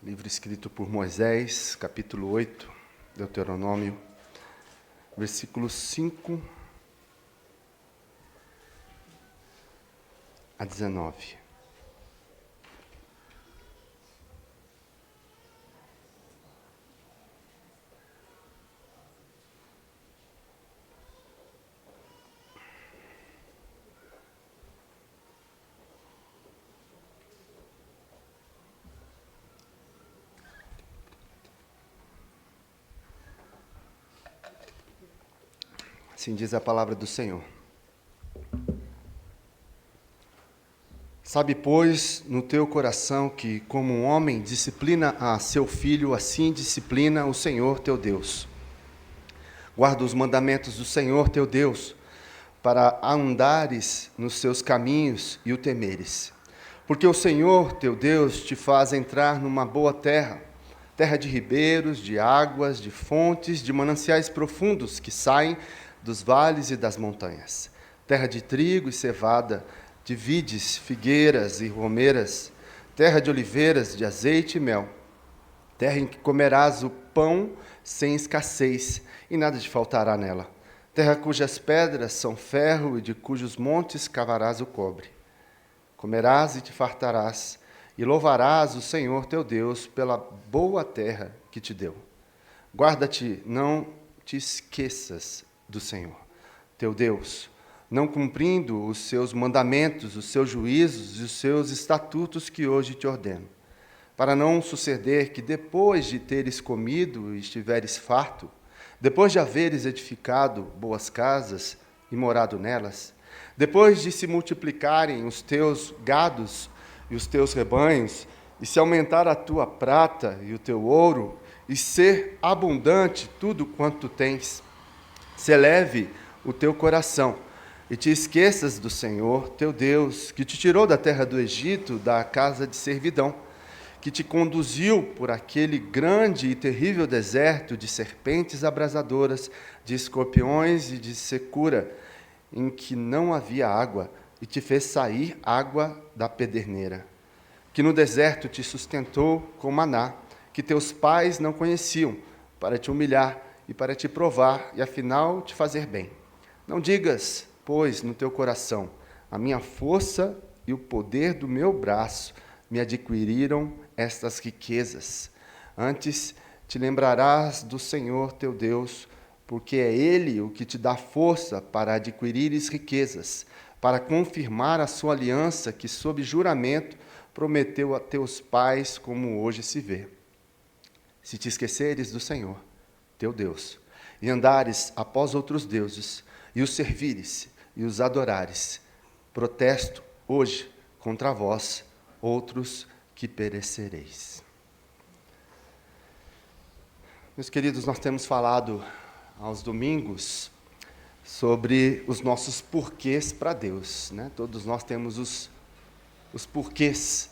Livro escrito por Moisés, capítulo 8, Deuteronômio, versículos 5 a 19. Assim diz a palavra do Senhor. Sabe, pois, no teu coração que, como um homem disciplina a seu filho, assim disciplina o Senhor teu Deus. Guarda os mandamentos do Senhor teu Deus, para andares nos seus caminhos e o temeres. Porque o Senhor teu Deus te faz entrar numa boa terra, terra de ribeiros, de águas, de fontes, de mananciais profundos que saem dos vales e das montanhas, terra de trigo e cevada, de vides, figueiras e romeiras, terra de oliveiras, de azeite e mel, terra em que comerás o pão sem escassez, e nada te faltará nela, terra cujas pedras são ferro e de cujos montes cavarás o cobre. Comerás e te fartarás, e louvarás o Senhor teu Deus pela boa terra que te deu. Guarda-te, não te esqueças do Senhor, teu Deus, não cumprindo os seus mandamentos, os seus juízos e os seus estatutos que hoje te ordeno, para não suceder que depois de teres comido e estiveres farto, depois de haveres edificado boas casas e morado nelas, depois de se multiplicarem os teus gados e os teus rebanhos, e se aumentar a tua prata e o teu ouro, e ser abundante tudo quanto tens, se eleve o teu coração, e te esqueças do Senhor, teu Deus, que te tirou da terra do Egito, da casa de servidão, que te conduziu por aquele grande e terrível deserto de serpentes abrasadoras, de escorpiões e de secura, em que não havia água, e te fez sair água da pederneira, que no deserto te sustentou com maná, que teus pais não conheciam, para te humilhar e para te provar, e afinal te fazer bem. Não digas, pois, no teu coração, a minha força e o poder do meu braço me adquiriram estas riquezas. Antes te lembrarás do Senhor teu Deus, porque é Ele o que te dá força para adquirires riquezas, para confirmar a sua aliança que, sob juramento, prometeu a teus pais, como hoje se vê. Se te esqueceres do Senhor, teu Deus, e andares após outros deuses, e os servires, e os adorares, protesto hoje contra vós, outros que perecereis. Meus queridos, nós temos falado aos domingos sobre os nossos porquês para Deus, né? Todos nós temos os porquês,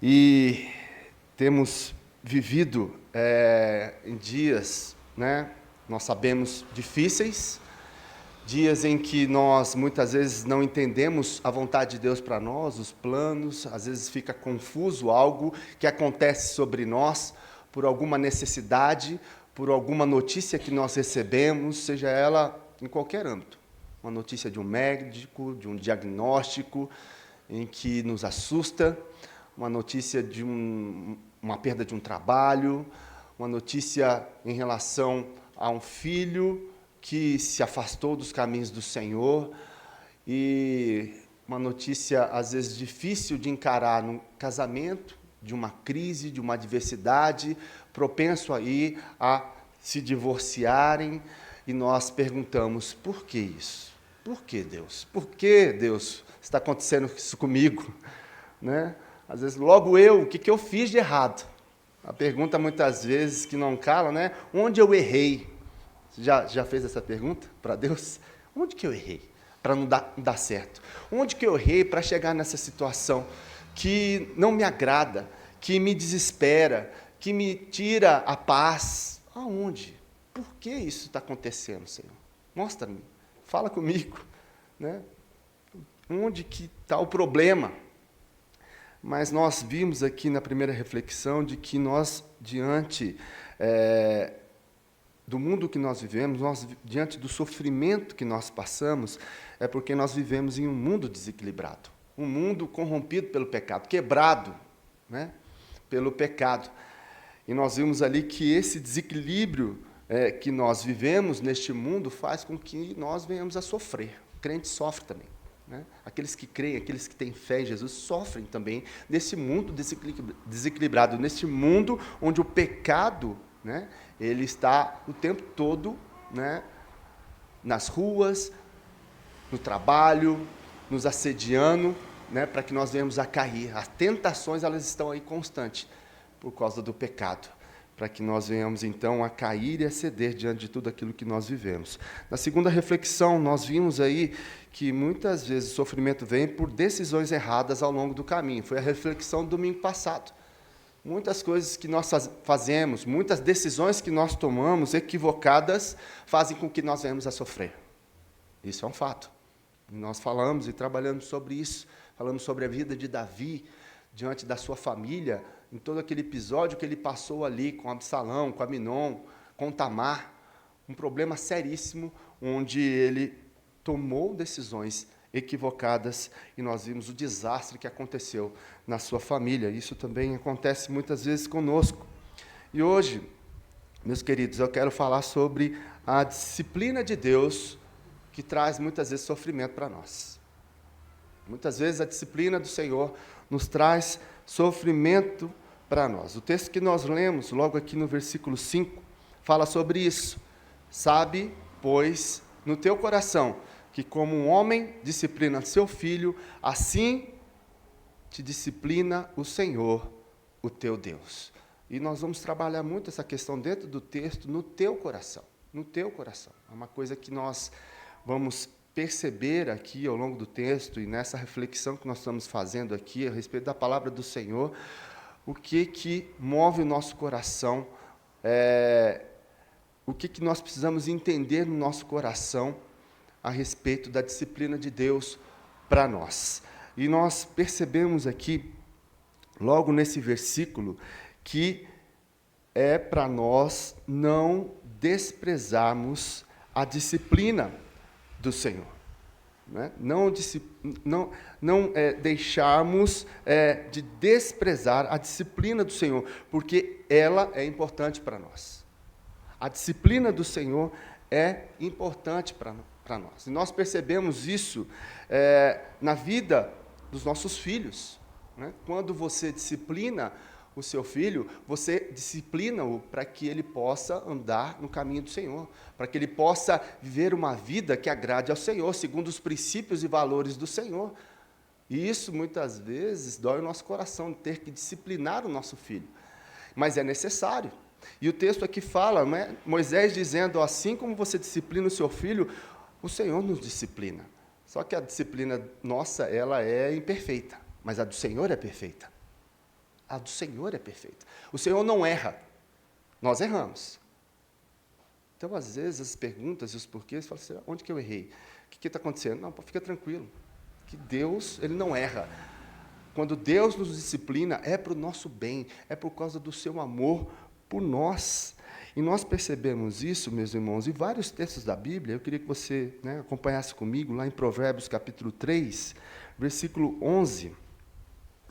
e temos vivido em dias, né, nós sabemos, difíceis, dias em que nós muitas vezes não entendemos a vontade de Deus para nós, os planos, às vezes fica confuso algo que acontece sobre nós por alguma necessidade, por alguma notícia que nós recebemos, seja ela em qualquer âmbito. Uma notícia de um médico, de um diagnóstico em que nos assusta, uma notícia de uma perda de um trabalho, uma notícia em relação a um filho que se afastou dos caminhos do Senhor, e uma notícia, às vezes, difícil de encarar num casamento, de uma crise, de uma adversidade, propenso aí a se divorciarem, e nós perguntamos, por que isso? Por que Deus? Por que Deus está acontecendo isso comigo? Né? Às vezes, logo eu, o que eu fiz de errado? A pergunta, muitas vezes, que não cala, né? Onde eu errei? Você já fez essa pergunta para Deus? Onde que eu errei para não dar certo? Onde que eu errei para chegar nessa situação que não me agrada, que me desespera, que me tira a paz? Aonde? Por que isso está acontecendo, Senhor? Mostra-me, fala comigo, né? Onde que está o problema? Mas nós vimos aqui na primeira reflexão de que nós, diante do mundo que nós vivemos, diante do sofrimento que nós passamos, é porque nós vivemos em um mundo desequilibrado, um mundo corrompido pelo pecado, quebrado, né, pelo pecado. E nós vimos ali que esse desequilíbrio que nós vivemos neste mundo faz com que nós venhamos a sofrer. O crente sofre também, né? Aqueles que creem, aqueles que têm fé em Jesus, sofrem também nesse mundo desequilibrado, nesse mundo onde o pecado, né, ele está o tempo todo, né, nas ruas, no trabalho, nos assediando, né, para que nós venhamos a cair. As tentações, elas estão aí constantes por causa do pecado, para que nós venhamos, então, a cair e a ceder diante de tudo aquilo que nós vivemos. Na segunda reflexão, nós vimos aí que muitas vezes o sofrimento vem por decisões erradas ao longo do caminho. Foi a reflexão do domingo passado. Muitas coisas que nós fazemos, muitas decisões que nós tomamos equivocadas, fazem com que nós venhamos a sofrer. Isso é um fato. Nós falamos e trabalhamos sobre isso. Falamos sobre a vida de Davi, diante da sua família, em todo aquele episódio que ele passou ali com Absalão, com Aminon, com Tamar, um problema seríssimo, onde ele tomou decisões equivocadas e nós vimos o desastre que aconteceu na sua família. Isso também acontece muitas vezes conosco. E hoje, meus queridos, eu quero falar sobre a disciplina de Deus que traz muitas vezes sofrimento para nós. Muitas vezes a disciplina do Senhor nos traz sofrimento para nós. O texto que nós lemos, logo aqui no versículo 5, fala sobre isso. Sabe, pois, no teu coração, que como um homem disciplina seu filho, assim te disciplina o Senhor, o teu Deus. E nós vamos trabalhar muito essa questão dentro do texto, no teu coração. No teu coração. É uma coisa que nós vamos perceber aqui ao longo do texto e nessa reflexão que nós estamos fazendo aqui a respeito da palavra do Senhor, o que move o nosso coração, o que nós precisamos entender no nosso coração a respeito da disciplina de Deus para nós. E nós percebemos aqui, logo nesse versículo, que é para nós não desprezarmos a disciplina do Senhor. Né? Não deixarmos de desprezar a disciplina do Senhor, porque ela é importante para nós. A disciplina do Senhor é importante para nós. E nós percebemos isso na vida dos nossos filhos. Né? Quando você disciplina o seu filho, você disciplina-o para que ele possa andar no caminho do Senhor, para que ele possa viver uma vida que agrade ao Senhor, segundo os princípios e valores do Senhor. E isso, muitas vezes, dói o nosso coração, ter que disciplinar o nosso filho. Mas é necessário. E o texto aqui fala, né, Moisés dizendo, assim como você disciplina o seu filho, o Senhor nos disciplina. Só que a disciplina nossa, ela é imperfeita, mas a do Senhor é perfeita. A do Senhor é perfeita. O Senhor não erra. Nós erramos. Então, às vezes, as perguntas e os porquês, falam assim, onde que eu errei? O que está acontecendo? Não, fica tranquilo. Que Deus, Ele não erra. Quando Deus nos disciplina, é para o nosso bem, é por causa do seu amor por nós. E nós percebemos isso, meus irmãos, em vários textos da Bíblia. Eu queria que você, né, acompanhasse comigo, lá em Provérbios, capítulo 3, versículo 11,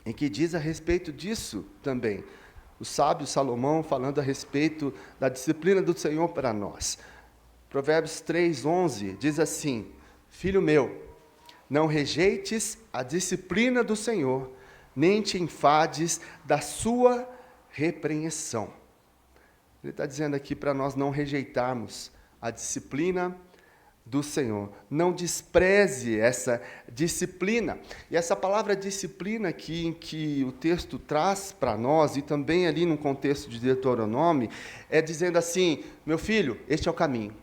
em que diz a respeito disso também. O sábio Salomão falando a respeito da disciplina do Senhor para nós. Provérbios 3, 11, diz assim, filho meu, não rejeites a disciplina do Senhor, nem te enfades da sua repreensão. Ele está dizendo aqui para nós não rejeitarmos a disciplina do Senhor. Não despreze essa disciplina. E essa palavra disciplina aqui, em que o texto traz para nós, e também ali no contexto de Deuteronômio, é dizendo assim, meu filho, este é o caminho.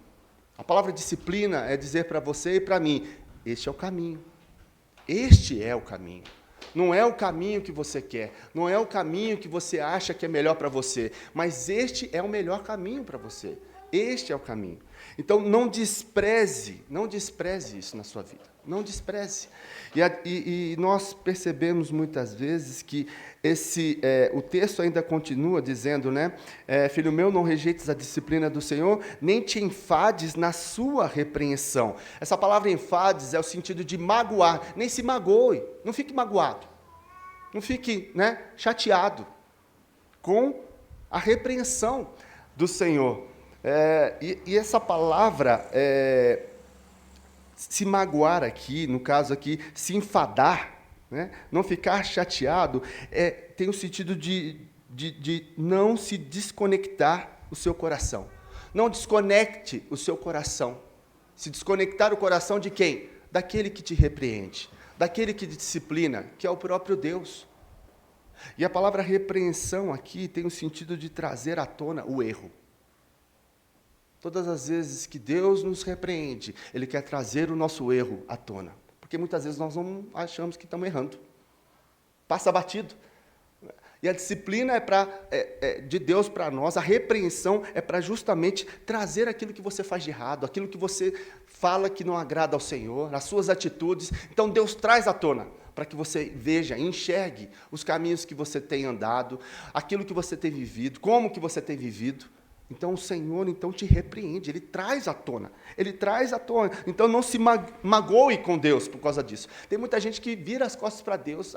A palavra disciplina é dizer para você e para mim, este é o caminho. Este é o caminho. Não é o caminho que você quer, não é o caminho que você acha que é melhor para você, mas este é o melhor caminho para você. Este é o caminho. Então, não despreze isso na sua vida. Não despreze. E nós percebemos muitas vezes que o texto ainda continua dizendo, né? Filho meu, não rejeites a disciplina do Senhor, nem te enfades na sua repreensão. Essa palavra enfades é o sentido de magoar. Nem se magoe, não fique magoado. Não fique, né, chateado com a repreensão do Senhor. E essa palavra, se magoar aqui, no caso aqui, se enfadar, né? Não ficar chateado, tem o sentido de não se desconectar o seu coração. Não desconecte o seu coração. Se desconectar o coração de quem? Daquele que te repreende, daquele que te disciplina, que é o próprio Deus. E a palavra repreensão aqui tem o sentido de trazer à tona o erro. Todas as vezes que Deus nos repreende, Ele quer trazer o nosso erro à tona. Porque muitas vezes nós não achamos que estamos errando. Passa batido. E a disciplina de Deus para nós, a repreensão é para justamente trazer aquilo que você faz de errado, aquilo que você fala que não agrada ao Senhor, as suas atitudes. Então Deus traz à tona, para que você veja, enxergue os caminhos que você tem andado, aquilo que você tem vivido, como que você tem vivido. Então o Senhor te repreende, Ele traz à tona. Então não se magoe com Deus por causa disso. Tem muita gente que vira as costas para Deus.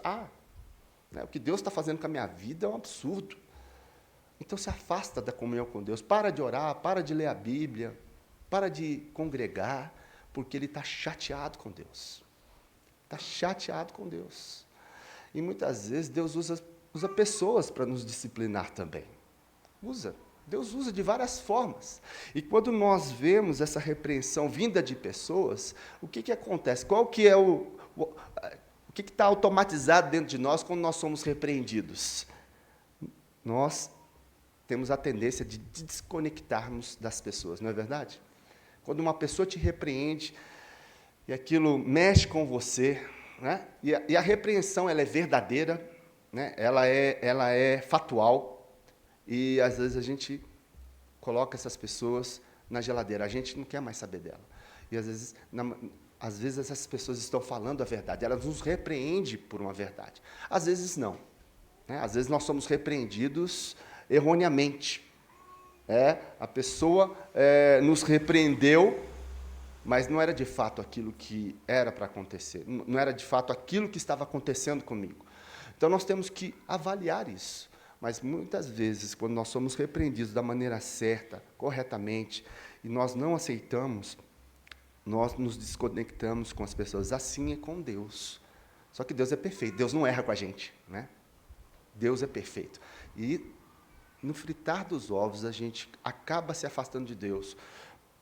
O que Deus está fazendo com a minha vida é um absurdo. Então se afasta da comunhão com Deus. Para de orar, para de ler a Bíblia, para de congregar, porque ele está chateado com Deus. Está chateado com Deus. E muitas vezes Deus usa pessoas para nos disciplinar também. Deus usa de várias formas. E quando nós vemos essa repreensão vinda de pessoas, o que acontece? Qual que é o que está automatizado dentro de nós quando nós somos repreendidos? Nós temos a tendência de desconectarmos das pessoas, não é verdade? Quando uma pessoa te repreende e aquilo mexe com você, né? E a repreensão ela é verdadeira, né? Ela é fatual. E, às vezes, a gente coloca essas pessoas na geladeira. A gente não quer mais saber dela. E, às vezes, essas pessoas estão falando a verdade. Elas nos repreendem por uma verdade. Às vezes, não. Né? Às vezes, nós somos repreendidos erroneamente. A pessoa nos repreendeu, mas não era, de fato, aquilo que era para acontecer. Não era, de fato, aquilo que estava acontecendo comigo. Então, nós temos que avaliar isso. Mas, muitas vezes, quando nós somos repreendidos da maneira certa, corretamente, e nós não aceitamos, nós nos desconectamos com as pessoas. Assim é com Deus. Só que Deus é perfeito, Deus não erra com a gente, né? Deus é perfeito. E, no fritar dos ovos, a gente acaba se afastando de Deus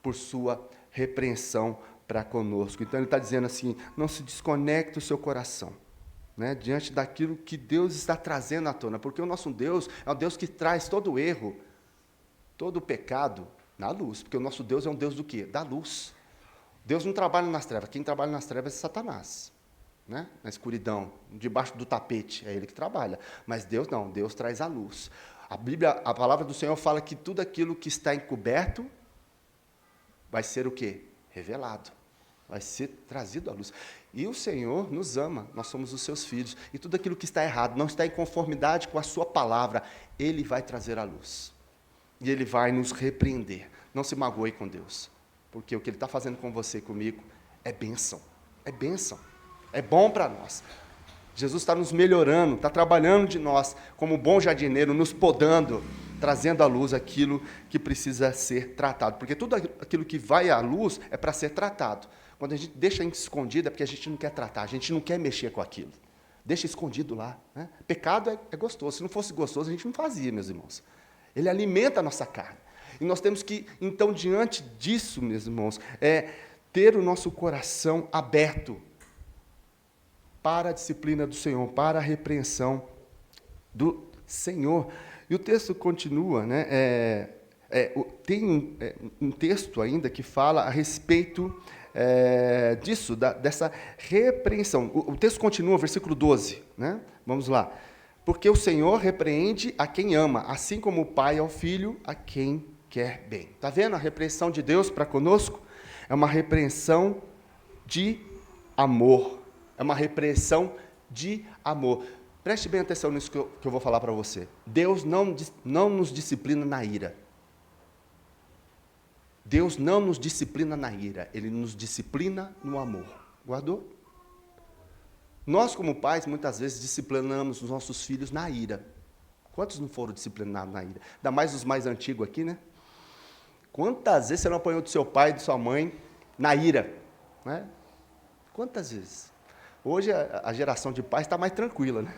por sua repreensão para conosco. Então, ele está dizendo assim, não se desconecte o seu coração. Né, diante daquilo que Deus está trazendo à tona, porque o nosso Deus é um Deus que traz todo o erro, todo o pecado na luz, porque o nosso Deus é um Deus do quê? Da luz. Deus não trabalha nas trevas, quem trabalha nas trevas é Satanás, né? Na escuridão, debaixo do tapete, é ele que trabalha, mas Deus não, Deus traz a luz. A palavra do Senhor fala que tudo aquilo que está encoberto vai ser o quê? Revelado. Vai ser trazido à luz. E o Senhor nos ama, nós somos os seus filhos. E tudo aquilo que está errado, não está em conformidade com a sua palavra, Ele vai trazer à luz. E Ele vai nos repreender. Não se magoe com Deus, porque o que Ele está fazendo com você e comigo é bênção. É bênção. É bom para nós. Jesus está nos melhorando, está trabalhando de nós, como bom jardineiro, nos podando, trazendo à luz aquilo que precisa ser tratado. Porque tudo aquilo que vai à luz é para ser tratado. Quando a gente deixa escondido é porque a gente não quer tratar, a gente não quer mexer com aquilo. Deixa escondido lá. Né? Pecado é gostoso. Se não fosse gostoso, a gente não fazia, meus irmãos. Ele alimenta a nossa carne. E nós temos que, então, diante disso, meus irmãos, ter o nosso coração aberto para a disciplina do Senhor, para a repreensão do Senhor. E o texto continua, né? Tem um texto ainda que fala a respeito disso, dessa repreensão. O texto continua, versículo 12, né? Vamos lá. Porque o Senhor repreende a quem ama, assim como o pai ao filho, a quem quer bem. Está vendo a repreensão de Deus para conosco? É uma repreensão de amor. É uma repreensão de amor. Preste bem atenção nisso que eu vou falar para você. Deus não nos disciplina na ira. Deus não nos disciplina na ira. Ele nos disciplina no amor. Guardou? Nós, como pais, muitas vezes disciplinamos os nossos filhos na ira. Quantos não foram disciplinados na ira? Ainda mais os mais antigos aqui, né? Quantas vezes você não apanhou do seu pai e de sua mãe na ira? Né? Quantas vezes? Hoje a geração de pais está mais tranquila, né?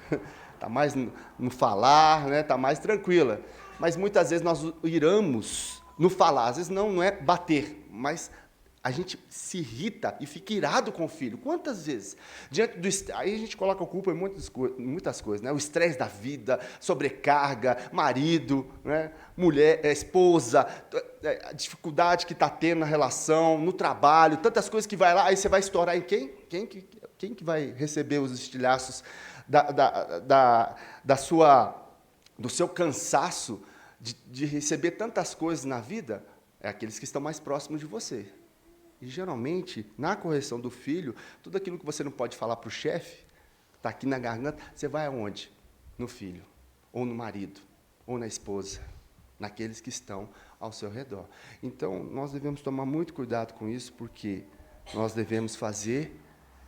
Está mais no falar, né? Está mais tranquila. Mas muitas vezes nós iramos no falar. Às vezes não é bater, mas a gente se irrita e fica irado com o filho. Quantas vezes? Aí a gente coloca a culpa em muitas coisas, né? O estresse da vida, sobrecarga, marido, né? Mulher, esposa, a dificuldade que está tendo na relação, no trabalho, tantas coisas que vai lá, aí você vai estourar em quem? Quem que vai receber os estilhaços do seu cansaço de receber tantas coisas na vida? É aqueles que estão mais próximos de você. E, geralmente, na correção do filho, tudo aquilo que você não pode falar para o chefe, está aqui na garganta, você vai aonde? No filho, ou no marido, ou na esposa, naqueles que estão ao seu redor. Então, nós devemos tomar muito cuidado com isso, porque nós devemos fazer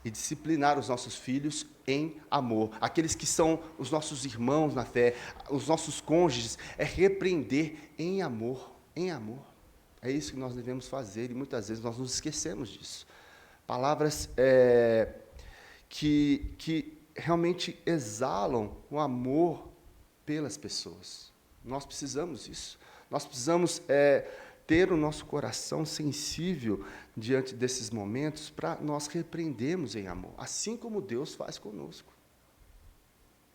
e disciplinar os nossos filhos em amor. Aqueles que são os nossos irmãos na fé, os nossos cônjuges, é repreender em amor, em amor. É isso que nós devemos fazer, e muitas vezes nós nos esquecemos disso. Palavras que realmente exalam o amor pelas pessoas. Nós precisamos disso. Nós precisamos ter o nosso coração sensível diante desses momentos para nós repreendermos em amor, assim como Deus faz conosco.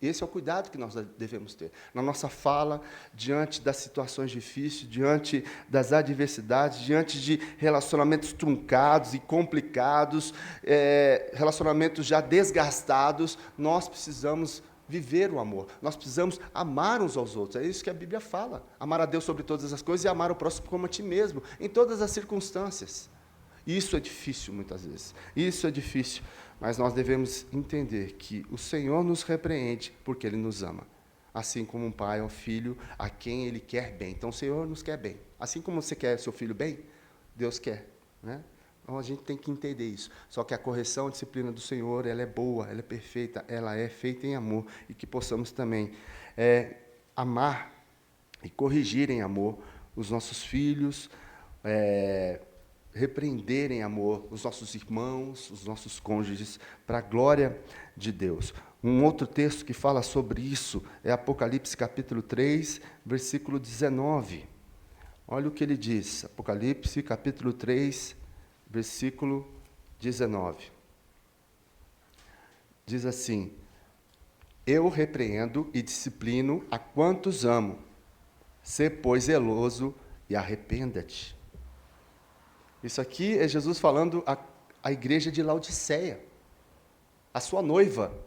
Esse é o cuidado que nós devemos ter. Na nossa fala, diante das situações difíceis, diante das adversidades, diante de relacionamentos truncados e complicados, relacionamentos já desgastados, nós precisamos viver o amor. Nós precisamos amar uns aos outros. É isso que a Bíblia fala. Amar a Deus sobre todas as coisas e amar o próximo como a ti mesmo, em todas as circunstâncias. Isso é difícil, muitas vezes. Isso é difícil. Mas nós devemos entender que o Senhor nos repreende porque Ele nos ama. Assim como um pai ao filho a quem Ele quer bem. Então, o Senhor nos quer bem. Assim como você quer seu filho bem, Deus quer. Né? Então, a gente tem que entender isso. Só que a correção, a disciplina do Senhor, ela é boa, ela é perfeita, ela é feita em amor. E que possamos também amar e corrigir em amor os nossos filhos, repreender em amor os nossos irmãos, os nossos cônjuges, para a glória de Deus. Um outro texto que fala sobre isso é Apocalipse capítulo 3, versículo 19. Olha o que ele diz, Apocalipse capítulo 3, versículo 19. Diz assim: eu repreendo e disciplino a quantos amo. Sê, pois, zeloso e arrependa-te. Isso aqui é Jesus falando à igreja de Laodiceia, a sua noiva,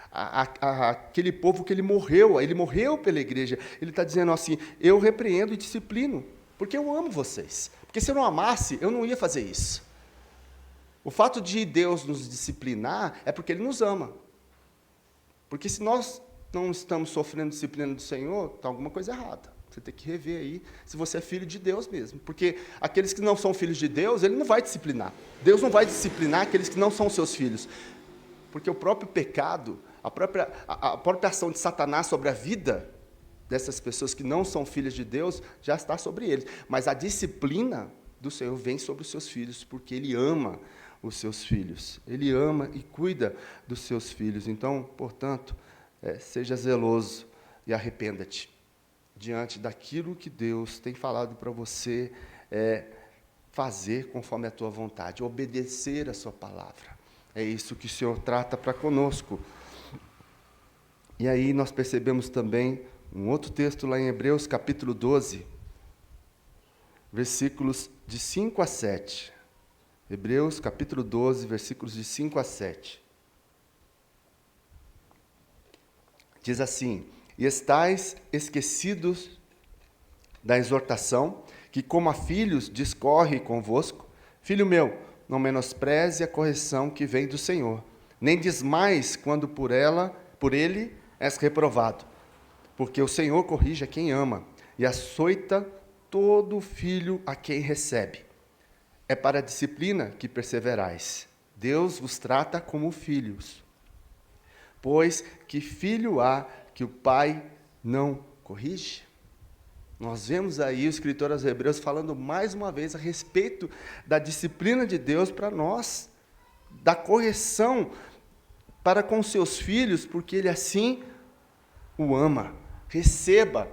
aquele povo que ele morreu pela igreja. Ele está dizendo assim: eu repreendo e disciplino, porque eu amo vocês. Porque se eu não amasse, eu não ia fazer isso. O fato de Deus nos disciplinar é porque Ele nos ama. Porque se nós não estamos sofrendo disciplina do Senhor, está alguma coisa errada. Você tem que rever aí se você é filho de Deus mesmo. Porque aqueles que não são filhos de Deus, Ele não vai disciplinar. Deus não vai disciplinar aqueles que não são seus filhos. Porque o próprio pecado, a própria ação de Satanás sobre a vida dessas pessoas que não são filhas de Deus, já está sobre eles. Mas a disciplina do Senhor vem sobre os seus filhos, porque Ele ama os seus filhos. Ele ama e cuida dos seus filhos. Então, portanto, seja zeloso e arrependa-te diante daquilo que Deus tem falado para você fazer conforme a tua vontade, obedecer a sua palavra. É isso que o Senhor trata para conosco. E aí nós percebemos também um outro texto lá em Hebreus, capítulo 12, versículos de 5 a 7. Hebreus, capítulo 12, versículos de 5 a 7. Diz assim: e estáis esquecidos da exortação, que como a filhos discorre convosco. Filho meu, não menospreze a correção que vem do Senhor, nem desmais quando por ele és reprovado. Porque o Senhor corrige a quem ama, e açoita todo filho a quem recebe. É para a disciplina que perseverais. Deus vos trata como filhos. Pois que filho há que o pai não corrige? Nós vemos aí o escritor aos Hebreus falando mais uma vez a respeito da disciplina de Deus para nós, da correção para com seus filhos, porque Ele assim o ama. Receba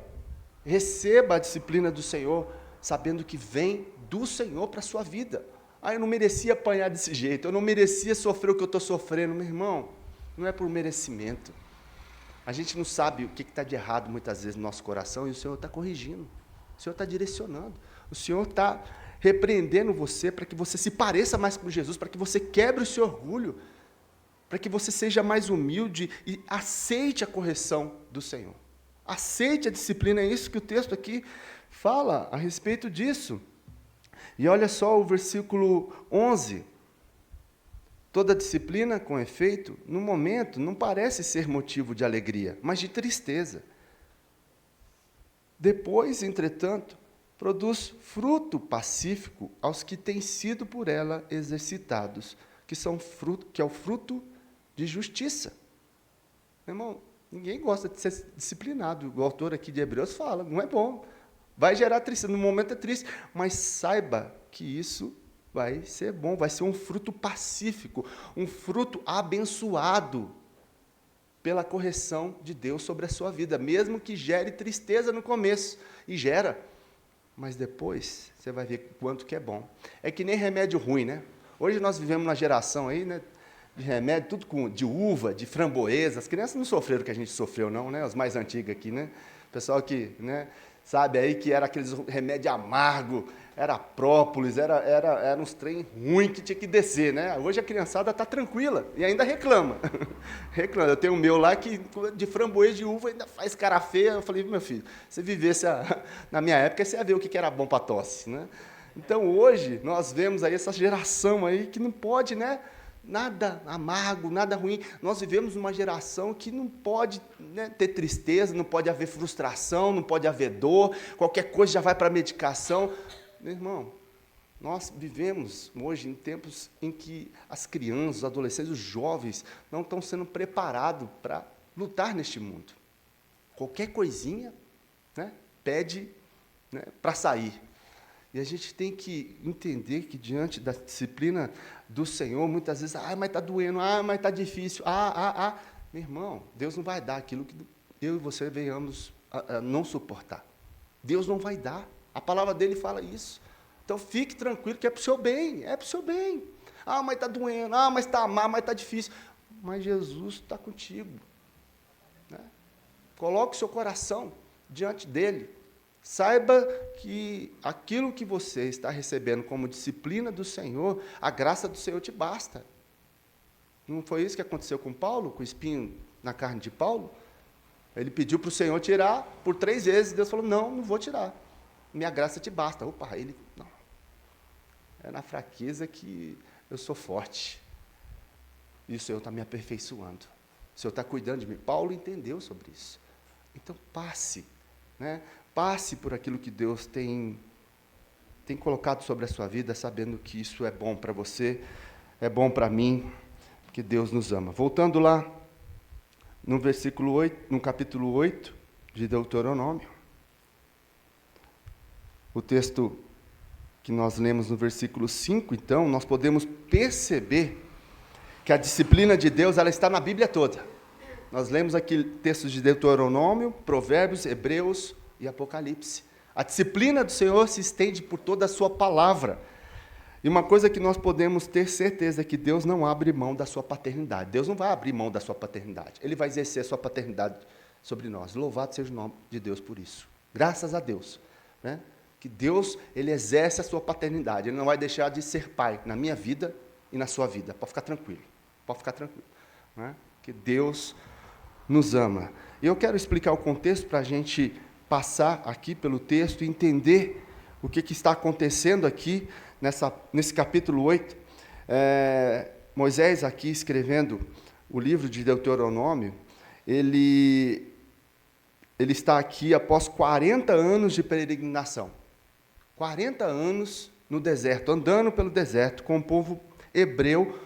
a disciplina do Senhor, sabendo que vem do Senhor para a sua vida. Eu não merecia apanhar desse jeito, eu não merecia sofrer o que eu estou sofrendo. Meu irmão, não é por merecimento. A gente não sabe o que está de errado muitas vezes no nosso coração, e o Senhor está corrigindo, o Senhor está direcionando, o Senhor está repreendendo você para que você se pareça mais com Jesus, para que você quebre o seu orgulho, para que você seja mais humilde e aceite a correção do Senhor. Aceite a disciplina, é isso que o texto aqui fala a respeito disso. E olha só o versículo 11. Toda disciplina, com efeito, no momento, não parece ser motivo de alegria, mas de tristeza. Depois, entretanto, produz fruto pacífico aos que têm sido por ela exercitados, que é o fruto de justiça. Meu irmão, ninguém gosta de ser disciplinado. O autor aqui de Hebreus fala, não é bom. Vai gerar tristeza, no momento é triste, mas saiba que isso vai ser bom, vai ser um fruto pacífico, um fruto abençoado pela correção de Deus sobre a sua vida, mesmo que gere tristeza no começo, e gera, mas depois você vai ver quanto que é bom. É que nem remédio ruim, né? Hoje nós vivemos uma geração aí, né, de remédio, tudo de uva, de framboesa. As crianças não sofreram o que a gente sofreu, não, né? Os mais antigos aqui, né? O pessoal que, né, sabe aí que era aqueles remédio amargo, era própolis, era uns trem ruim que tinha que descer, né? Hoje a criançada está tranquila e ainda reclama. Reclama. Eu tenho o meu lá que de framboesa de uva ainda faz cara feia. Eu falei, meu filho, se vivesse na minha época, você ia ver o que era bom para tosse, né? Então hoje nós vemos aí essa geração aí que não pode, né? Nada amargo, nada ruim. Nós vivemos numa geração que não pode, né, ter tristeza, não pode haver frustração, não pode haver dor, qualquer coisa já vai para a medicação. Meu irmão, nós vivemos hoje em tempos em que as crianças, os adolescentes, os jovens não estão sendo preparados para lutar neste mundo. Qualquer coisinha, né, pede, né, para sair. E a gente tem que entender que, diante da disciplina do Senhor, muitas vezes, mas está doendo, mas está difícil, Meu irmão, Deus não vai dar aquilo que eu e você venhamos a não suportar. Deus não vai dar. A palavra dele fala isso. Então, fique tranquilo que é para o seu bem, é para o seu bem. Mas está doendo, mas está mal, mas está difícil. Mas Jesus está contigo. Né? Coloque o seu coração diante dele. Saiba que aquilo que você está recebendo como disciplina do Senhor, a graça do Senhor te basta. Não foi isso que aconteceu com Paulo, com o espinho na carne de Paulo? Ele pediu para o Senhor tirar por 3 vezes, Deus falou, não vou tirar. Minha graça te basta. Não. É na fraqueza que eu sou forte. E o Senhor está me aperfeiçoando. O Senhor está cuidando de mim. Paulo entendeu sobre isso. Então, passe, né? Passe por aquilo que Deus tem colocado sobre a sua vida, sabendo que isso é bom para você, é bom para mim, porque Deus nos ama. Voltando lá, no versículo 8, no capítulo 8 de Deuteronômio, o texto que nós lemos no versículo 5, então, nós podemos perceber que a disciplina de Deus, ela está na Bíblia toda. Nós lemos aqui textos de Deuteronômio, Provérbios, Hebreus e Apocalipse. A disciplina do Senhor se estende por toda a sua palavra. E uma coisa que nós podemos ter certeza é que Deus não abre mão da sua paternidade. Deus não vai abrir mão da sua paternidade. Ele vai exercer a sua paternidade sobre nós. Louvado seja o nome de Deus por isso. Graças a Deus, né? Que Deus, ele exerce a sua paternidade. Ele não vai deixar de ser pai na minha vida e na sua vida. Pode ficar tranquilo. Pode ficar tranquilo. Né? Que Deus nos ama. E eu quero explicar o contexto para a gente passar aqui pelo texto e entender o que está acontecendo aqui nesse capítulo 8. Moisés, aqui escrevendo o livro de Deuteronômio, ele está aqui após 40 anos de peregrinação. 40 anos no deserto, andando pelo deserto com o povo hebreu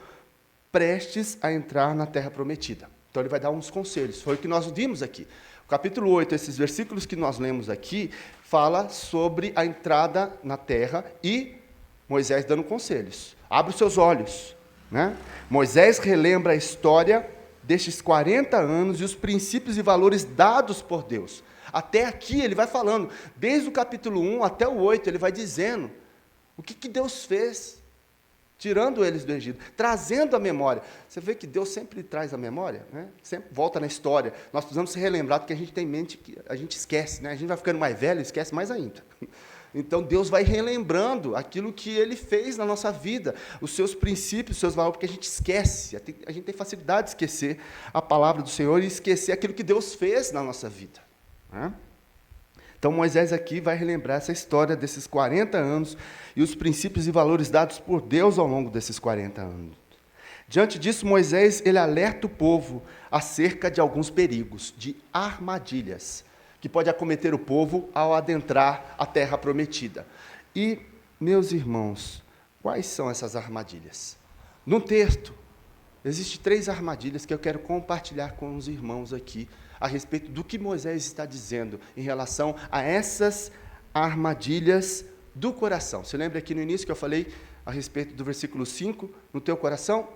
prestes a entrar na terra prometida. Então ele vai dar uns conselhos, foi o que nós vimos aqui. O capítulo 8, esses versículos que nós lemos aqui, fala sobre a entrada na terra e Moisés dando conselhos. Abre os seus olhos. Né? Moisés relembra a história destes 40 anos e os princípios e valores dados por Deus. Até aqui ele vai falando, desde o capítulo 1 até o 8, ele vai dizendo o que Deus fez, tirando eles do Egito, trazendo a memória. Você vê que Deus sempre traz a memória, né? Sempre volta na história. Nós precisamos se relembrar, porque a gente tem em mente que a gente esquece, né? A gente vai ficando mais velho, esquece mais ainda. Então, Deus vai relembrando aquilo que Ele fez na nossa vida, os seus princípios, os seus valores, porque a gente esquece, a gente tem facilidade de esquecer a palavra do Senhor e esquecer aquilo que Deus fez na nossa vida. Né? Então, Moisés aqui vai relembrar essa história desses 40 anos e os princípios e valores dados por Deus ao longo desses 40 anos. Diante disso, Moisés ele alerta o povo acerca de alguns perigos, de armadilhas, que pode acometer o povo ao adentrar a terra prometida. E, meus irmãos, quais são essas armadilhas? No texto, existem 3 armadilhas que eu quero compartilhar com os irmãos aqui, a respeito do que Moisés está dizendo em relação a essas armadilhas do coração. Você lembra aqui no início que eu falei a respeito do versículo 5, no teu coração?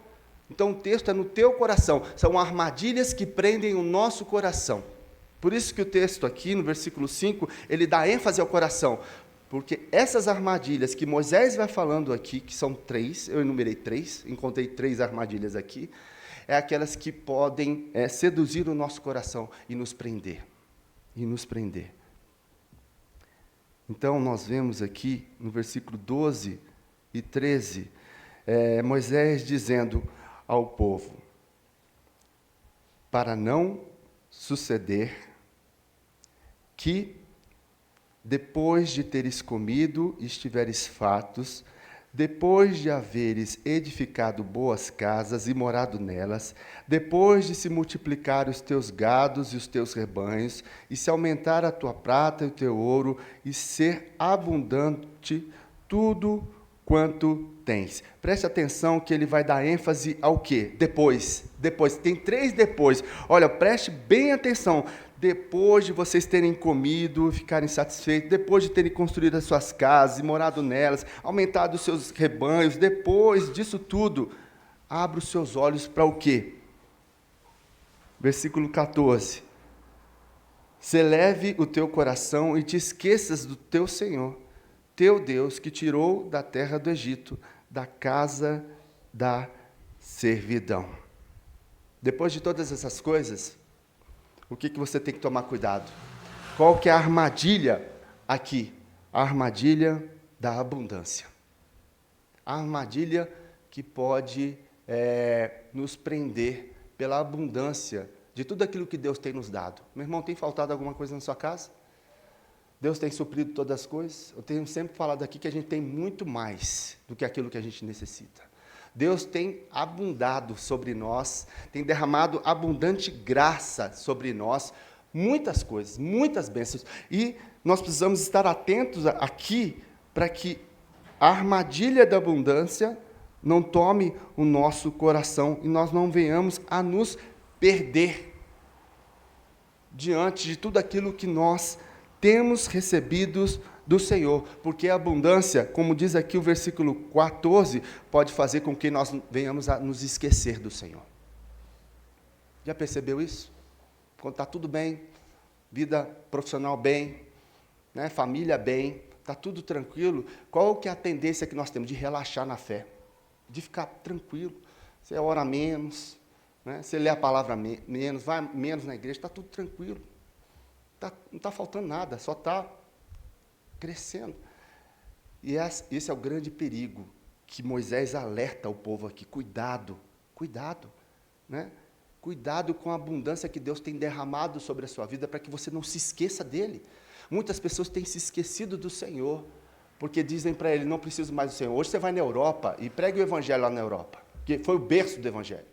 Então, o texto é no teu coração, são armadilhas que prendem o nosso coração. Por isso que o texto aqui, no versículo 5, ele dá ênfase ao coração, porque essas armadilhas que Moisés vai falando aqui, que são 3, eu enumerei 3, encontrei 3 armadilhas aqui, é aquelas que podem seduzir o nosso coração e nos prender. Então, nós vemos aqui, no versículo 12 e 13, Moisés dizendo ao povo, para não suceder que, depois de teres comido e estiveres fartos, depois de haveres edificado boas casas e morado nelas, depois de se multiplicar os teus gados e os teus rebanhos, e se aumentar a tua prata e o teu ouro, e ser abundante tudo quanto tens. Preste atenção que ele vai dar ênfase ao quê? Depois. Tem 3 depois. Olha, preste bem atenção. Depois de vocês terem comido, ficarem satisfeitos, depois de terem construído as suas casas e morado nelas, aumentado os seus rebanhos, depois disso tudo, abra os seus olhos para o quê? Versículo 14. Se eleve o teu coração e te esqueças do teu Senhor, teu Deus, que tirou da terra do Egito, da casa da servidão. Depois de todas essas coisas, o que você tem que tomar cuidado? Qual que é a armadilha aqui? A armadilha da abundância. A armadilha que pode nos prender pela abundância de tudo aquilo que Deus tem nos dado. Meu irmão, tem faltado alguma coisa na sua casa? Deus tem suprido todas as coisas? Eu tenho sempre falado aqui que a gente tem muito mais do que aquilo que a gente necessita. Deus tem abundado sobre nós, tem derramado abundante graça sobre nós, muitas coisas, muitas bênçãos. E nós precisamos estar atentos aqui para que a armadilha da abundância não tome o nosso coração e nós não venhamos a nos perder diante de tudo aquilo que nós temos recebido do Senhor, porque a abundância, como diz aqui o versículo 14, pode fazer com que nós venhamos a nos esquecer do Senhor. Já percebeu isso? Quando está tudo bem, vida profissional bem, né, família bem, está tudo tranquilo, qual que é a tendência que nós temos? De relaxar na fé, de ficar tranquilo. Você ora menos, né, você lê a palavra menos, vai menos na igreja, está tudo tranquilo. Não está faltando nada, só está crescendo. E esse é o grande perigo que Moisés alerta o povo aqui. Cuidado, né? Cuidado com a abundância que Deus tem derramado sobre a sua vida, para que você não se esqueça dele. Muitas pessoas têm se esquecido do Senhor, porque dizem para ele, não preciso mais do Senhor. Hoje você vai na Europa e prega o Evangelho lá na Europa, que foi o berço do Evangelho.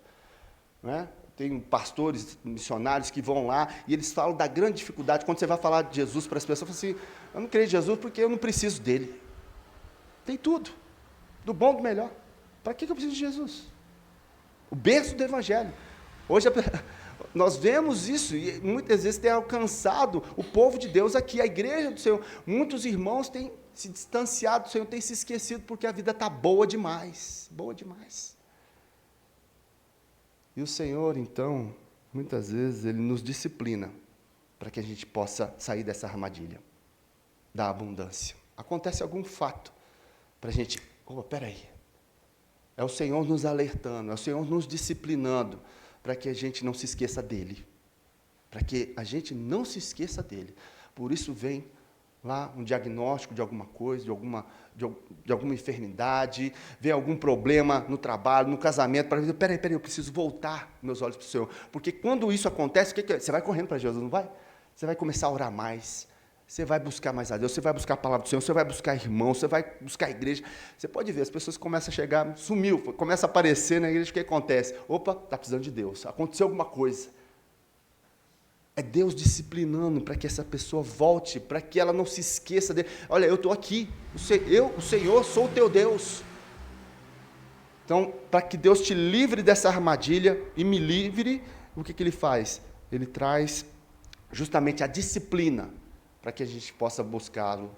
Não é? Tem pastores, missionários que vão lá e eles falam da grande dificuldade. Quando você vai falar de Jesus para as pessoas, falam assim, eu não creio em Jesus porque eu não preciso dele. Tem tudo, do bom e do melhor. Para que eu preciso de Jesus? O berço do Evangelho. Hoje nós vemos isso e muitas vezes tem alcançado o povo de Deus aqui, a igreja do Senhor. Muitos irmãos têm se distanciado do Senhor, têm se esquecido porque a vida está boa demais, boa demais. E o Senhor, então, muitas vezes, Ele nos disciplina para que a gente possa sair dessa armadilha da abundância. Acontece algum fato para a gente, peraí, é o Senhor nos alertando, é o Senhor nos disciplinando, para que a gente não se esqueça dEle, para que a gente não se esqueça dEle. Por isso vem lá um diagnóstico de alguma coisa, de alguma enfermidade, vem algum problema no trabalho, no casamento, para dizer, peraí, eu preciso voltar meus olhos para o Senhor. Porque quando isso acontece, o que é? Você vai correndo para Jesus, não vai? Você vai começar a orar mais, você vai buscar mais a Deus, você vai buscar a palavra do Senhor, você vai buscar irmão, você vai buscar a igreja. Você pode ver, as pessoas começam a chegar, sumiu, começa a aparecer na igreja, o que acontece? Opa, está precisando de Deus, aconteceu alguma coisa. É Deus disciplinando para que essa pessoa volte, para que ela não se esqueça dele. Olha, eu estou aqui, o Senhor, sou o teu Deus. Então, para que Deus te livre dessa armadilha e me livre, o que Ele faz? Ele traz justamente a disciplina, para que a gente possa buscá-lo,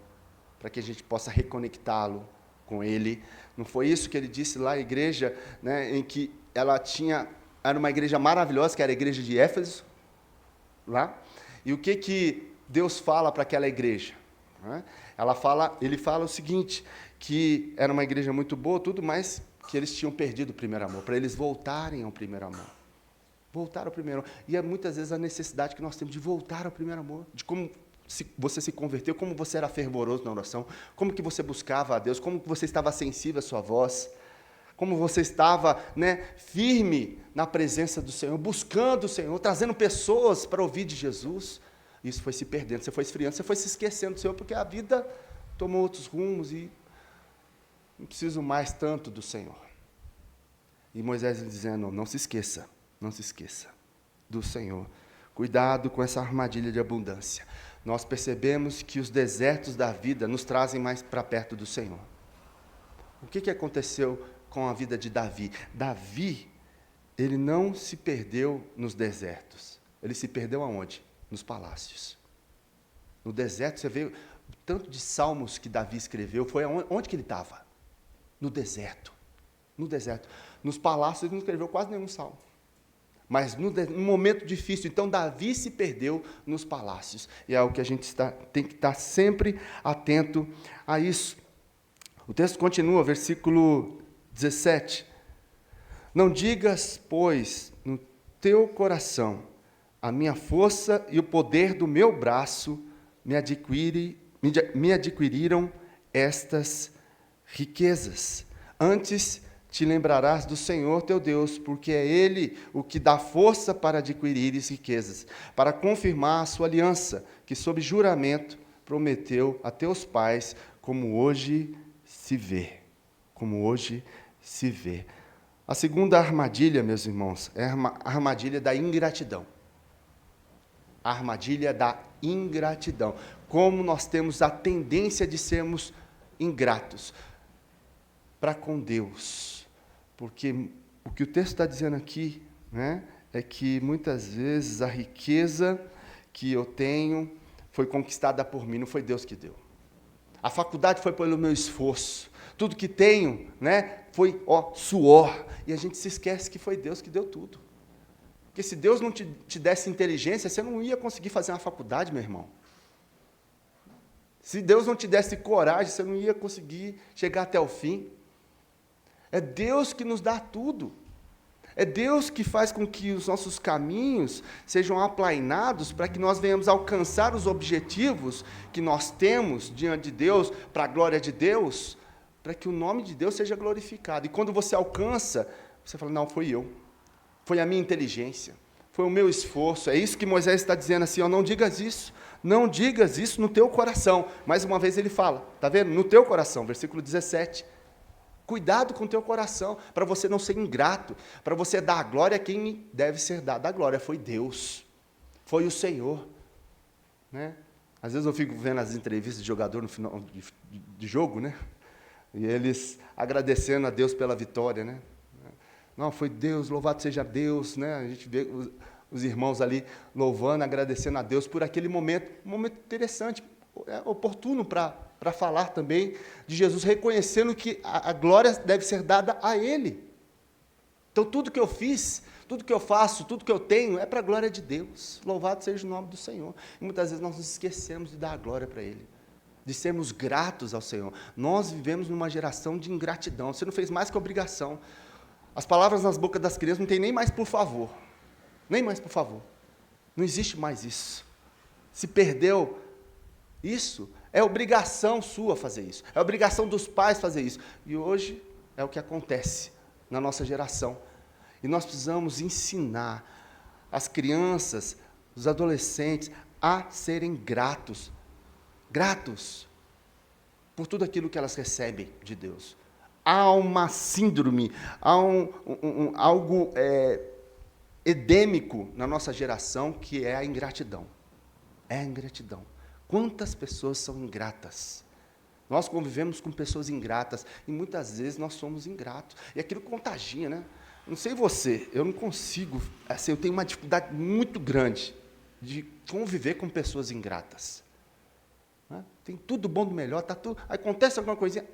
para que a gente possa reconectá-lo com Ele. Não foi isso que Ele disse lá, a igreja, né, em que era uma igreja maravilhosa, que era a igreja de Éfeso, lá, e o que Deus fala para aquela igreja? Né? Ele fala o seguinte, que era uma igreja muito boa, tudo, mas que eles tinham perdido o primeiro amor, para eles voltarem ao primeiro amor. Voltar ao primeiro amor. E é muitas vezes a necessidade que nós temos de voltar ao primeiro amor, de como você se converteu, como você era fervoroso na oração, como que você buscava a Deus, como que você estava sensível à sua voz, como você estava, né, firme na presença do Senhor, buscando o Senhor, trazendo pessoas para ouvir de Jesus. Isso foi se perdendo, você foi esfriando, você foi se esquecendo do Senhor, porque a vida tomou outros rumos e não preciso mais tanto do Senhor. E Moisés dizendo, não se esqueça do Senhor. Cuidado com essa armadilha de abundância. Nós percebemos que os desertos da vida nos trazem mais para perto do Senhor. O que aconteceu com a vida de Davi? Davi, ele não se perdeu nos desertos. Ele se perdeu aonde? Nos palácios. No deserto, você vê o tanto de salmos que Davi escreveu, foi onde que ele estava? No deserto. No deserto. Nos palácios, ele não escreveu quase nenhum salmo. Mas no momento difícil, então Davi se perdeu nos palácios. E é o que a gente tem que estar sempre atento a isso. O texto continua, versículo 17. Não digas, pois, no teu coração, a minha força e o poder do meu braço me adquiriram estas riquezas. Antes te lembrarás do Senhor teu Deus, porque é Ele o que dá força para adquirires riquezas, para confirmar a sua aliança, que sob juramento prometeu a teus pais, como hoje se vê. Como hoje se vê. A segunda armadilha, meus irmãos, é a armadilha da ingratidão. A armadilha da ingratidão. Como nós temos a tendência de sermos ingratos para com Deus. Porque o que o texto está dizendo aqui, né, é que muitas vezes a riqueza que eu tenho foi conquistada por mim, não foi Deus que deu. A faculdade foi pelo meu esforço. Tudo que tenho, né, foi suor. E a gente se esquece que foi Deus que deu tudo. Porque se Deus não te desse inteligência, você não ia conseguir fazer uma faculdade, meu irmão. Se Deus não te desse coragem, você não ia conseguir chegar até o fim. É Deus que nos dá tudo. É Deus que faz com que os nossos caminhos sejam aplainados para que nós venhamos alcançar os objetivos que nós temos diante de Deus, para a glória de Deus, para que o nome de Deus seja glorificado. E quando você alcança, você fala, não, foi eu. Foi a minha inteligência. foi o meu esforço. É isso que Moisés está dizendo assim, ó, não digas isso. Não digas isso no teu coração. Mais uma vez ele fala, está vendo? No teu coração, versículo 17. Cuidado com o teu coração, para você não ser ingrato, para você dar a glória a quem deve ser dada a glória. Foi Deus, foi o Senhor. Né? Às vezes eu fico vendo as entrevistas de jogador no final de jogo, né? E eles agradecendo a Deus pela vitória, né? Não, foi Deus, louvado seja Deus, né? A gente vê os irmãos ali louvando, agradecendo a Deus por aquele momento, um momento interessante, oportuno para falar também de Jesus, reconhecendo que a glória deve ser dada a Ele. Então, tudo que eu fiz, tudo que eu faço, tudo que eu tenho, é para a glória de Deus. Louvado seja o nome do Senhor. E muitas vezes nós nos esquecemos de dar a glória para Ele, de sermos gratos ao Senhor. Nós vivemos numa geração de ingratidão. Você não fez mais que obrigação. As palavras nas bocas das crianças não tem nem mais por favor. Nem mais por favor. Não existe mais isso. Se perdeu isso, é obrigação sua fazer isso. É obrigação dos pais fazer isso. E hoje é o que acontece na nossa geração. E nós precisamos ensinar as crianças, os adolescentes, a serem gratos. Gratos por tudo aquilo que elas recebem de Deus. Há uma síndrome, há algo endêmico na nossa geração, que é a ingratidão. É a ingratidão. Quantas pessoas são ingratas? Nós convivemos com pessoas ingratas, e muitas vezes nós somos ingratos. E aquilo contagia, né? Não sei você, eu não consigo, assim, eu tenho uma dificuldade muito grande de conviver com pessoas ingratas. Né? Tem tudo bom do melhor, tá tudo, acontece alguma coisinha,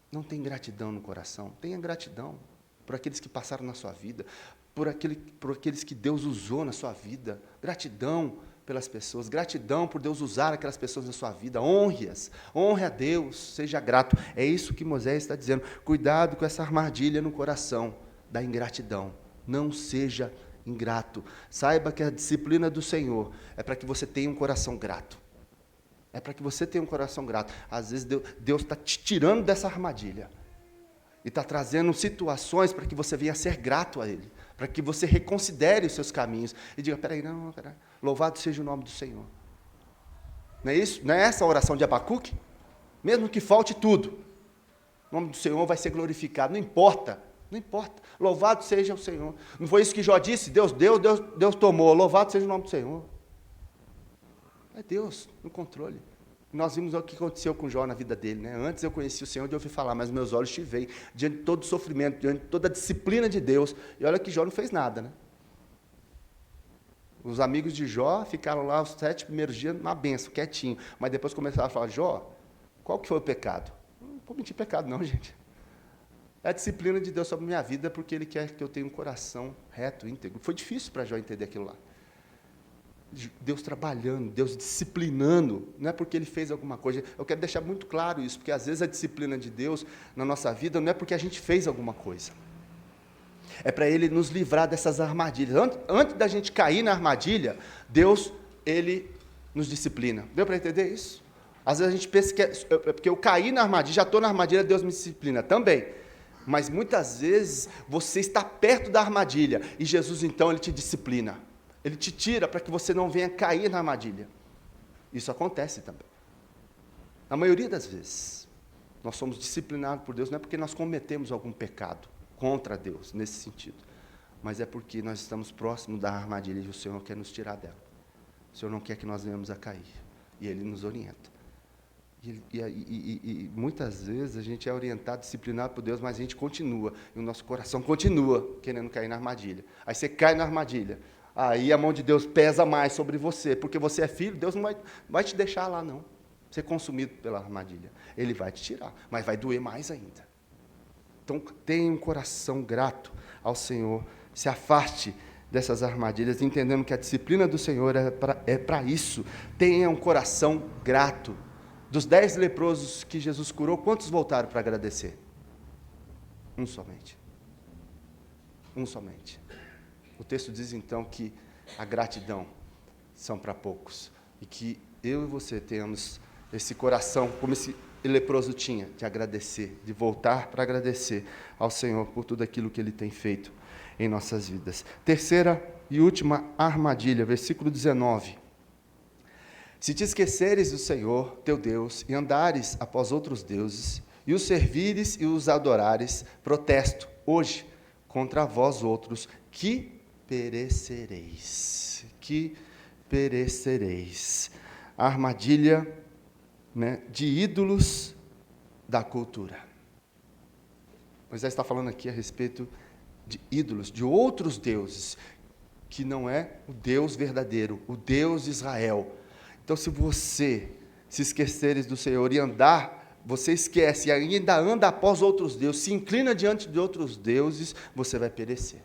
não tem gratidão no coração. Tenha gratidão por aqueles que passaram na sua vida, por aqueles que Deus usou na sua vida. Gratidão pelas pessoas, gratidão por Deus usar aquelas pessoas na sua vida. Honre-as, honre a Deus, seja grato. É isso que Moisés está dizendo. Cuidado com essa armadilha no coração da ingratidão. Não seja ingrato. Saiba que a disciplina do Senhor é para que você tenha um coração grato. É para que você tenha um coração grato. Às vezes Deus está te tirando dessa armadilha. E está trazendo situações para que você venha a ser grato a Ele. Para que você reconsidere os seus caminhos. E diga, peraí, não, peraí. Louvado seja o nome do Senhor. Não é isso? Não é essa a oração de Abacuque? Mesmo que falte tudo, o nome do Senhor vai ser glorificado. Não importa. Não importa. Louvado seja o Senhor. Não foi isso que Jó disse? Deus deu, Deus tomou. Louvado seja o nome do Senhor. É Deus no controle. Nós vimos o que aconteceu com Jó na vida dele. Né? Antes eu conhecia o Senhor de ouvir falar, mas meus olhos te veem diante de todo o sofrimento, diante de toda a disciplina de Deus. E olha que Jó não fez nada. Né? Os amigos de Jó ficaram lá os 7 primeiros dias na benção, quietinho. Mas depois começaram a falar, Jó, qual que foi o pecado? Não vou mentir pecado não, gente. É a disciplina de Deus sobre a minha vida, porque Ele quer que eu tenha um coração reto, íntegro. Foi difícil para Jó entender aquilo lá. Deus trabalhando, Deus disciplinando, não é porque Ele fez alguma coisa. Eu quero deixar muito claro isso, porque às vezes a disciplina de Deus na nossa vida não é porque a gente fez alguma coisa. É para Ele nos livrar dessas armadilhas. Antes da gente cair na armadilha, Deus, Ele nos disciplina. Deu para entender isso? Às vezes a gente pensa que é porque eu caí na armadilha, já estou na armadilha, Deus me disciplina. Também. Mas muitas vezes você está perto da armadilha e Jesus, então, Ele te disciplina. Ele te tira para que você não venha cair na armadilha. Isso acontece também. Na maioria das vezes, nós somos disciplinados por Deus, não é porque nós cometemos algum pecado contra Deus, nesse sentido, mas é porque nós estamos próximos da armadilha e o Senhor quer nos tirar dela. O Senhor não quer que nós venhamos a cair. E Ele nos orienta. E muitas vezes a gente é orientado, disciplinado por Deus, mas a gente continua, e o nosso coração continua querendo cair na armadilha. Aí você cai na armadilha. Aí a mão de Deus pesa mais sobre você, porque você é filho, Deus não vai te deixar lá, não. Ser consumido pela armadilha. Ele vai te tirar, mas vai doer mais ainda. Então, tenha um coração grato ao Senhor. Se afaste dessas armadilhas, entendendo que a disciplina do Senhor é para isso. Tenha um coração grato. Dos 10 leprosos que Jesus curou, quantos voltaram para agradecer? Um somente. Um somente. O texto diz, então, que a gratidão são para poucos. E que eu e você tenhamos esse coração, como esse leproso tinha? De agradecer, de voltar para agradecer ao Senhor por tudo aquilo que Ele tem feito em nossas vidas. Terceira e última armadilha, versículo 19. Se te esqueceres do Senhor, teu Deus, e andares após outros deuses, e os servires e os adorares, protesto, hoje, contra vós outros, que perecereis. Que perecereis. A armadilha, né, de ídolos da cultura. Moisés está falando aqui a respeito de ídolos, de outros deuses, que não é o Deus verdadeiro, o Deus de Israel. Então, se você se esqueceres do Senhor e andar, você esquece e ainda anda após outros deuses, se inclina diante de outros deuses, você vai perecer.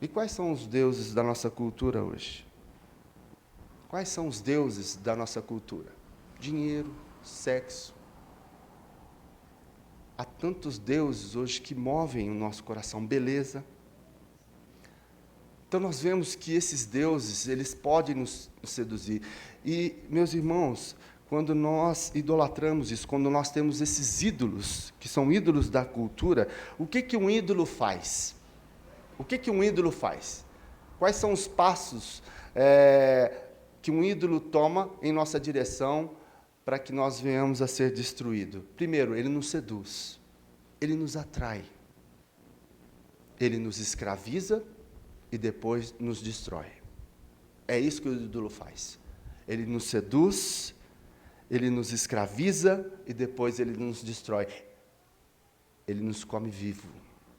E quais são os deuses da nossa cultura hoje? Quais são os deuses da nossa cultura? Dinheiro, sexo. Há tantos deuses hoje que movem o nosso coração, beleza. Então nós vemos que esses deuses, eles podem nos seduzir. E, meus irmãos, quando nós idolatramos isso, quando nós temos esses ídolos, que são ídolos da cultura, o que um ídolo faz? O que um ídolo faz? Quais são os passos que um ídolo toma em nossa direção para que nós venhamos a ser destruídos? Primeiro, ele nos seduz, ele nos atrai, ele nos escraviza e depois nos destrói. É isso que o ídolo faz. Ele nos seduz, ele nos escraviza e depois ele nos destrói. Ele nos come vivo.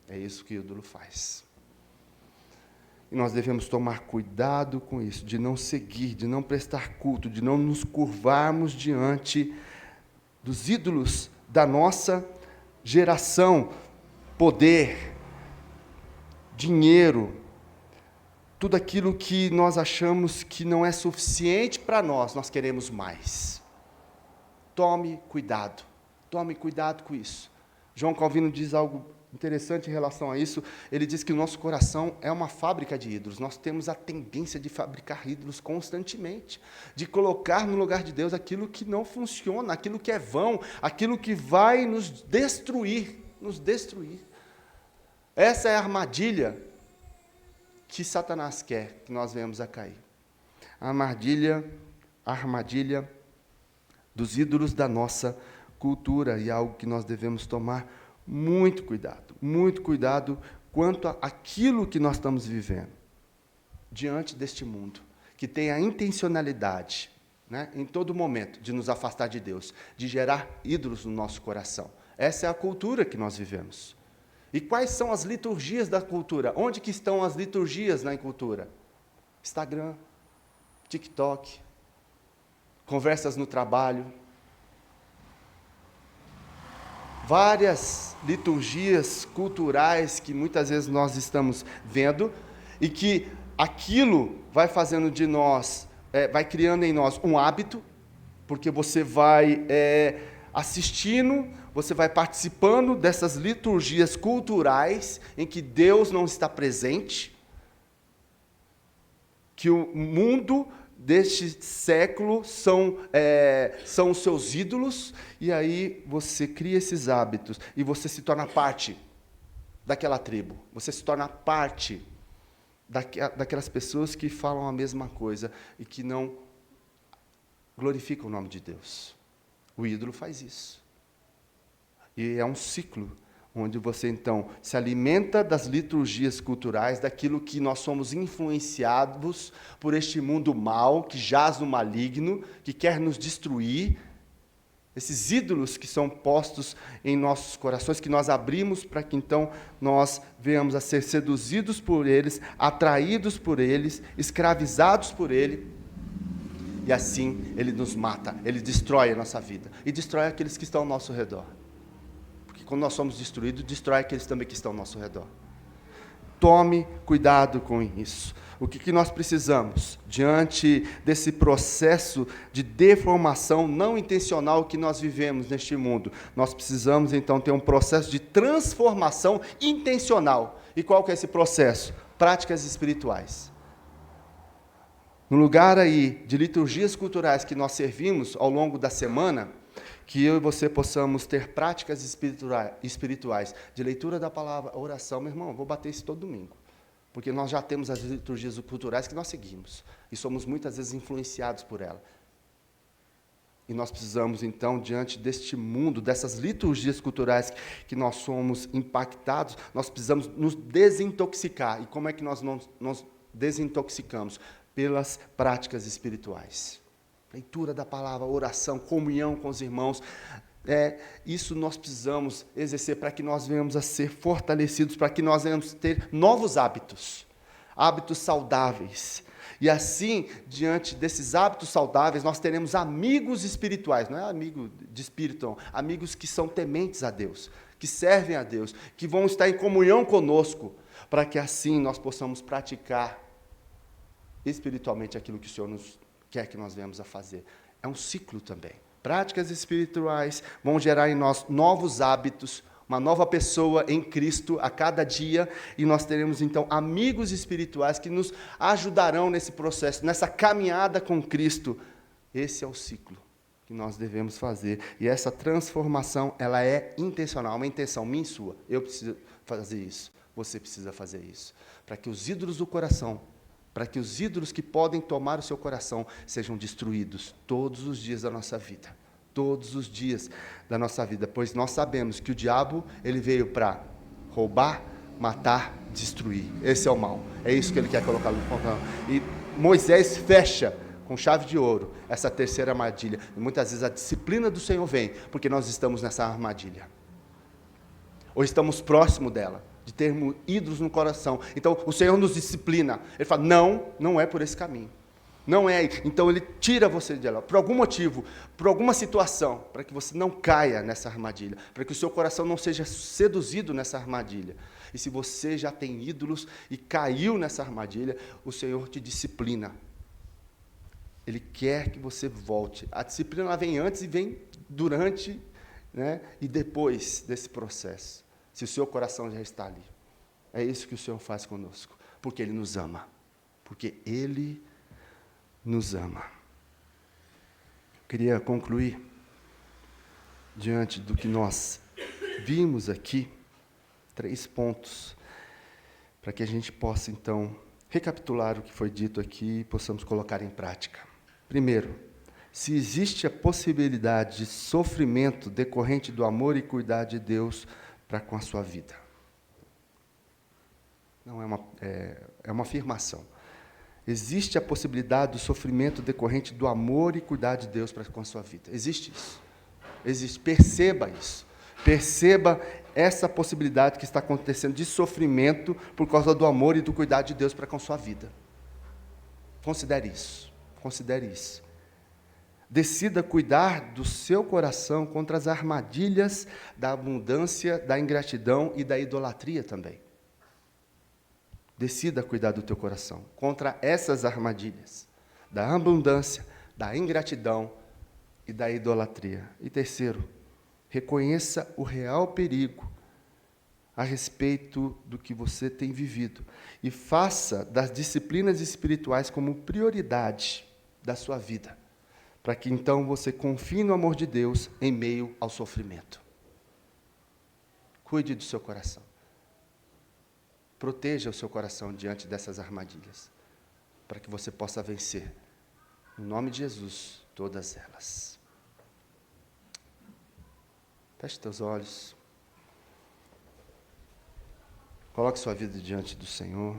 É isso que o ídolo faz. E nós devemos tomar cuidado com isso, de não seguir, de não prestar culto, de não nos curvarmos diante dos ídolos da nossa geração. Poder, dinheiro, tudo aquilo que nós achamos que não é suficiente para nós queremos mais. Tome cuidado com isso. João Calvino diz algo interessante em relação a isso. Ele diz que o nosso coração é uma fábrica de ídolos. Nós temos a tendência de fabricar ídolos constantemente, de colocar no lugar de Deus aquilo que não funciona, aquilo que é vão, aquilo que vai nos destruir. Essa é a armadilha que Satanás quer que nós venhamos a cair. A armadilha dos ídolos da nossa cultura, e algo que nós devemos tomar muito cuidado quanto àquilo que nós estamos vivendo diante deste mundo, que tem a intencionalidade, né, em todo momento, de nos afastar de Deus, de gerar ídolos no nosso coração. Essa é a cultura que nós vivemos. E quais são as liturgias da cultura? Onde que estão as liturgias na cultura? Instagram, TikTok, conversas no trabalho, várias liturgias culturais que muitas vezes nós estamos vendo e que aquilo vai fazendo de nós, vai criando em nós um hábito, porque você vai assistindo, você vai participando dessas liturgias culturais em que Deus não está presente, que o mundo deste século são os seus ídolos, e aí você cria esses hábitos, e você se torna parte daquela tribo, você se torna parte daquelas pessoas que falam a mesma coisa, e que não glorificam o nome de Deus. O ídolo faz isso. E é um ciclo, onde você, então, se alimenta das liturgias culturais, daquilo que nós somos influenciados por este mundo mau, que jaz no maligno, que quer nos destruir, esses ídolos que são postos em nossos corações, que nós abrimos para que, então, nós venhamos a ser seduzidos por eles, atraídos por eles, escravizados por ele, e assim ele nos mata, ele destrói a nossa vida, e destrói aqueles que estão ao nosso redor. Quando nós somos destruídos, destrói aqueles também que estão ao nosso redor. Tome cuidado com isso. O que nós precisamos, diante desse processo de deformação não intencional que nós vivemos neste mundo? Nós precisamos, então, ter um processo de transformação intencional. E qual que é esse processo? Práticas espirituais. No lugar aí de liturgias culturais que nós servimos ao longo da semana, que eu e você possamos ter práticas espirituais de leitura da palavra, oração. Meu irmão, eu vou bater isso todo domingo, porque nós já temos as liturgias culturais que nós seguimos, e somos muitas vezes influenciados por ela. E nós precisamos, então, diante deste mundo, dessas liturgias culturais que nós somos impactados, nós precisamos nos desintoxicar. E como é que nós nos desintoxicamos? Pelas práticas espirituais. Leitura da palavra, oração, comunhão com os irmãos. Isso nós precisamos exercer para que nós venhamos a ser fortalecidos, para que nós venhamos a ter novos hábitos, hábitos saudáveis. E assim, diante desses hábitos saudáveis, nós teremos amigos espirituais, não é amigo de espírito, não, amigos que são tementes a Deus, que servem a Deus, que vão estar em comunhão conosco, para que assim nós possamos praticar espiritualmente aquilo que o Senhor nos quer que nós venhamos a fazer. É um ciclo também. Práticas espirituais vão gerar em nós novos hábitos, uma nova pessoa em Cristo a cada dia, e nós teremos, então, amigos espirituais que nos ajudarão nesse processo, nessa caminhada com Cristo. Esse é o ciclo que nós devemos fazer. E essa transformação, ela é intencional, uma intenção minha e sua. Eu preciso fazer isso, você precisa fazer isso. Para que os ídolos do coração, para que os ídolos que podem tomar o seu coração sejam destruídos todos os dias da nossa vida. Todos os dias da nossa vida, pois nós sabemos que o diabo, ele veio para roubar, matar, destruir. Esse é o mal. É isso que ele quer colocar no coração. E Moisés fecha com chave de ouro essa terceira armadilha. E muitas vezes a disciplina do Senhor vem porque nós estamos nessa armadilha. Ou estamos próximo dela, de termos ídolos no coração. Então, o Senhor nos disciplina. Ele fala, não é por esse caminho. Não é. Então, ele tira você de lá, por algum motivo, por alguma situação, para que você não caia nessa armadilha, para que o seu coração não seja seduzido nessa armadilha. E se você já tem ídolos e caiu nessa armadilha, o Senhor te disciplina. Ele quer que você volte. A disciplina ela vem antes e vem durante, né, e depois desse processo, se o seu coração já está ali. É isso que o Senhor faz conosco, porque Ele nos ama. Porque Ele nos ama. Eu queria concluir, diante do que nós vimos aqui, 3 pontos, para que a gente possa, então, recapitular o que foi dito aqui e possamos colocar em prática. Primeiro, se existe a possibilidade de sofrimento decorrente do amor e cuidar de Deus para com a sua vida. Não é uma afirmação. Existe a possibilidade do sofrimento decorrente do amor e cuidar de Deus para com a sua vida. Existe isso. Existe. Perceba isso. Perceba essa possibilidade que está acontecendo de sofrimento por causa do amor e do cuidado de Deus para com a sua vida. Considere isso. Considere isso. Decida cuidar do seu coração contra as armadilhas da abundância, da ingratidão e da idolatria também. Decida cuidar do teu coração contra essas armadilhas, da abundância, da ingratidão e da idolatria. E terceiro, reconheça o real perigo a respeito do que você tem vivido e faça das disciplinas espirituais como prioridade da sua vida, para que então você confie no amor de Deus em meio ao sofrimento. Cuide do seu coração. Proteja o seu coração diante dessas armadilhas, para que você possa vencer, em nome de Jesus, todas elas. Feche teus olhos. Coloque sua vida diante do Senhor.